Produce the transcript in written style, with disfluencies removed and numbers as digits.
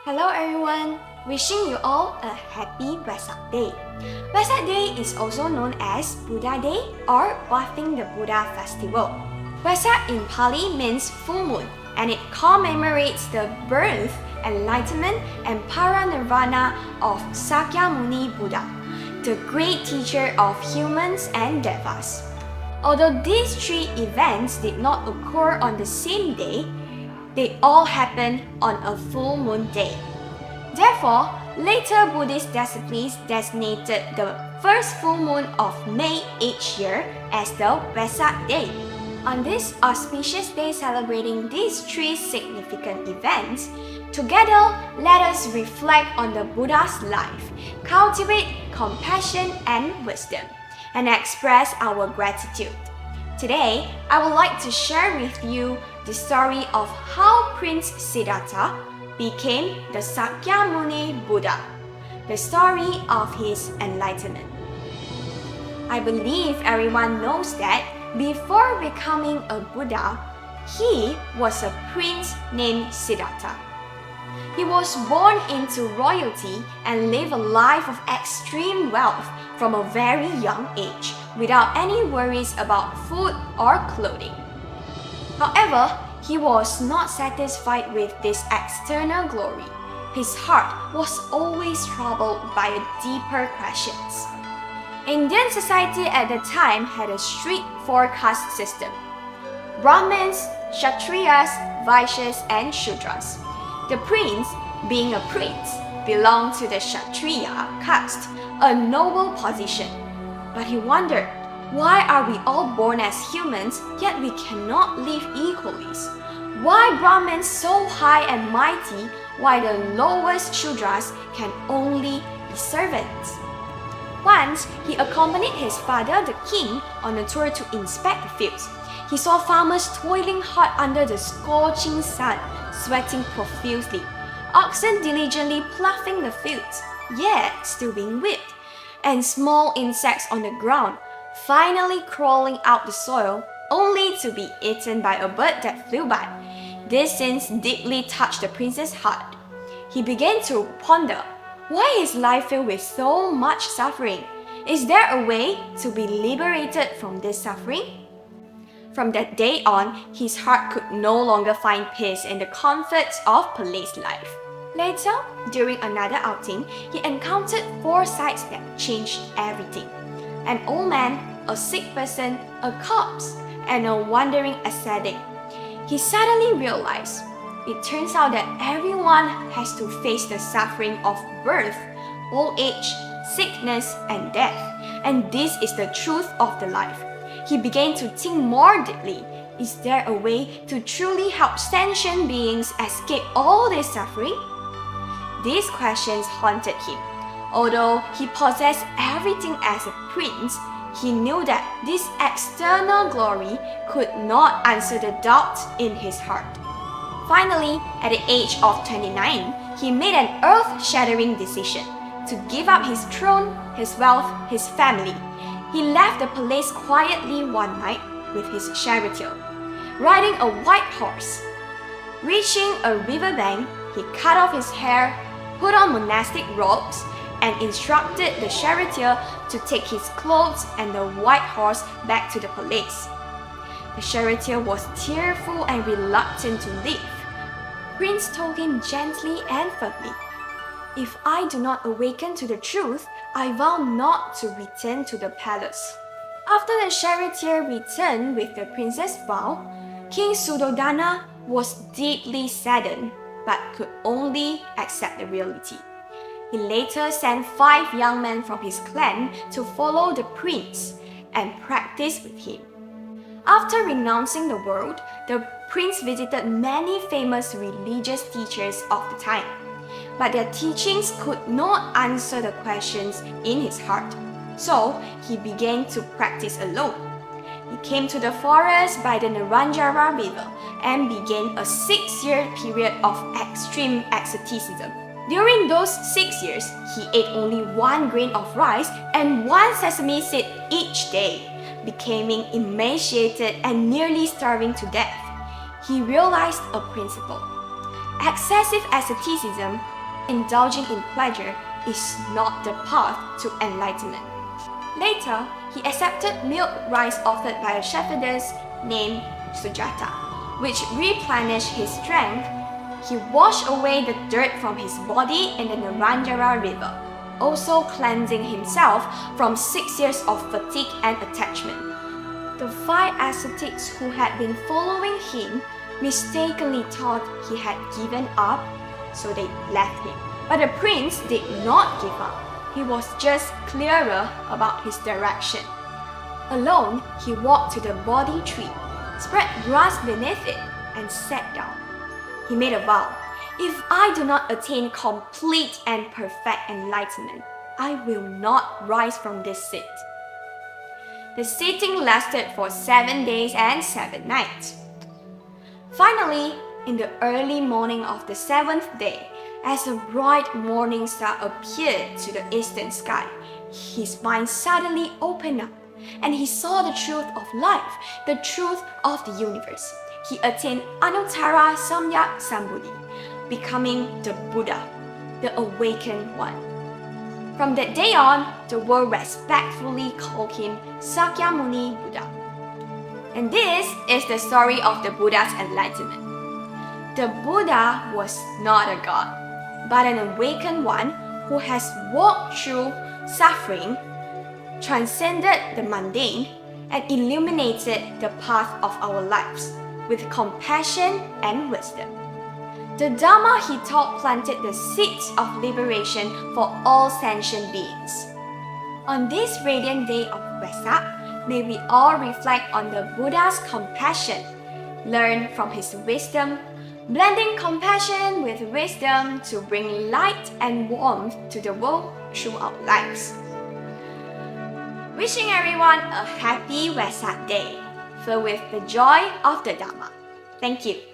Hello everyone, wishing you all a happy Wesak Day. Wesak Day is also known as Buddha Day or Bathing the Buddha Festival. Wesak in Pali means full moon and it commemorates the birth, enlightenment and paranirvana of Sakyamuni Buddha, the great teacher of humans and devas. Although these three events did not occur on the same day, they all happened on a full moon day. Therefore, later Buddhist disciplines designated the first full moon of May each year as the Wesak Day. On this auspicious day celebrating these three significant events, together let us reflect on the Buddha's life, cultivate compassion and wisdom, and express our gratitude. Today, I would like to share with you the story of how Prince Siddhartha became the Sakyamuni Buddha, the story of his enlightenment. I believe everyone knows that before becoming a Buddha, he was a prince named Siddhartha. He was born into royalty and lived a life of extreme wealth from a very young age, without any worries about food or clothing. However, he was not satisfied with this external glory. His heart was always troubled by deeper questions. Indian society at the time had a strict four-caste system: Brahmins, Kshatriyas, Vaishyas, and Shudras. The prince, being a prince, belonged to the Kshatriya caste, a noble position. But he wondered, why are we all born as humans, yet we cannot live equally? Why Brahmins so high and mighty, while the lowest Shudras can only be servants? Once, he accompanied his father, the king, on a tour to inspect the fields. He saw farmers toiling hard under the scorching sun, sweating profusely, oxen diligently ploughing the fields, yet still being whipped, and small insects on the ground, finally crawling out the soil, only to be eaten by a bird that flew by. This scenes deeply touched the prince's heart. He began to ponder, why is life filled with so much suffering? Is there a way to be liberated from this suffering? From that day on, his heart could no longer find peace in the comforts of police life. Later, during another outing, he encountered four sights that changed everything: an old man, a sick person, a corpse, and a wandering ascetic. He suddenly realized, it turns out that everyone has to face the suffering of birth, old age, sickness, and death, and this is the truth of the life. He began to think more deeply. Is there a way to truly help sentient beings escape all this suffering? These questions haunted him. Although he possessed everything as a prince, he knew that this external glory could not answer the doubt in his heart. Finally, at the age of 29, he made an earth-shattering decision to give up his throne, his wealth, his family. He left the palace quietly one night with his charioteer, riding a white horse. Reaching a riverbank, he cut off his hair, put on monastic robes, and instructed the charioteer to take his clothes and the white horse back to the palace. The charioteer was tearful and reluctant to leave. Prince told him gently and firmly, "If I do not awaken to the truth, I vow not to return to the palace." After the charioteer returned with the prince's vow, King Suddhodana was deeply saddened, but could only accept the reality. He later sent 5 young men from his clan to follow the prince and practice with him. After renouncing the world, the prince visited many famous religious teachers of the time, but their teachings could not answer the questions in his heart. So he began to practice alone. He came to the forest by the Naranjara River and began a 6-year period of extreme asceticism. During those 6 years, he ate only 1 grain of rice and 1 sesame seed each day, becoming emaciated and nearly starving to death. He realized a principle. Excessive asceticism indulging in pleasure is not the path to enlightenment. Later, he accepted milk rice offered by a shepherdess named Sujata, which replenished his strength. He washed away the dirt from his body in the Naranjara river, also cleansing himself from 6 years of fatigue and attachment. The 5 ascetics who had been following him mistakenly thought he had given up, so they left him. But the prince did not give up. He was just clearer about his direction. Alone, he walked to the Bodhi tree, spread grass beneath it, and sat down. He made a vow: if I do not attain complete and perfect enlightenment, I will not rise from this seat. The sitting lasted for 7 days and 7 nights. Finally, in the early morning of the 7th day, as a bright morning star appeared to the eastern sky, his mind suddenly opened up, and he saw the truth of life, the truth of the universe. He attained Anuttara Samyak Sambuddhi, becoming the Buddha, the awakened one. From that day on, the world respectfully called him Sakyamuni Buddha. And this is the story of the Buddha's enlightenment. The Buddha was not a god, but an awakened one who has walked through suffering, transcended the mundane, and illuminated the path of our lives with compassion and wisdom. The Dharma he taught planted the seeds of liberation for all sentient beings. On this radiant day of Wesak, may we all reflect on the Buddha's compassion, learn from his wisdom, blending compassion with wisdom to bring light and warmth to the world through our lives. Wishing everyone a happy Wesak day, filled with the joy of the Dharma. Thank you.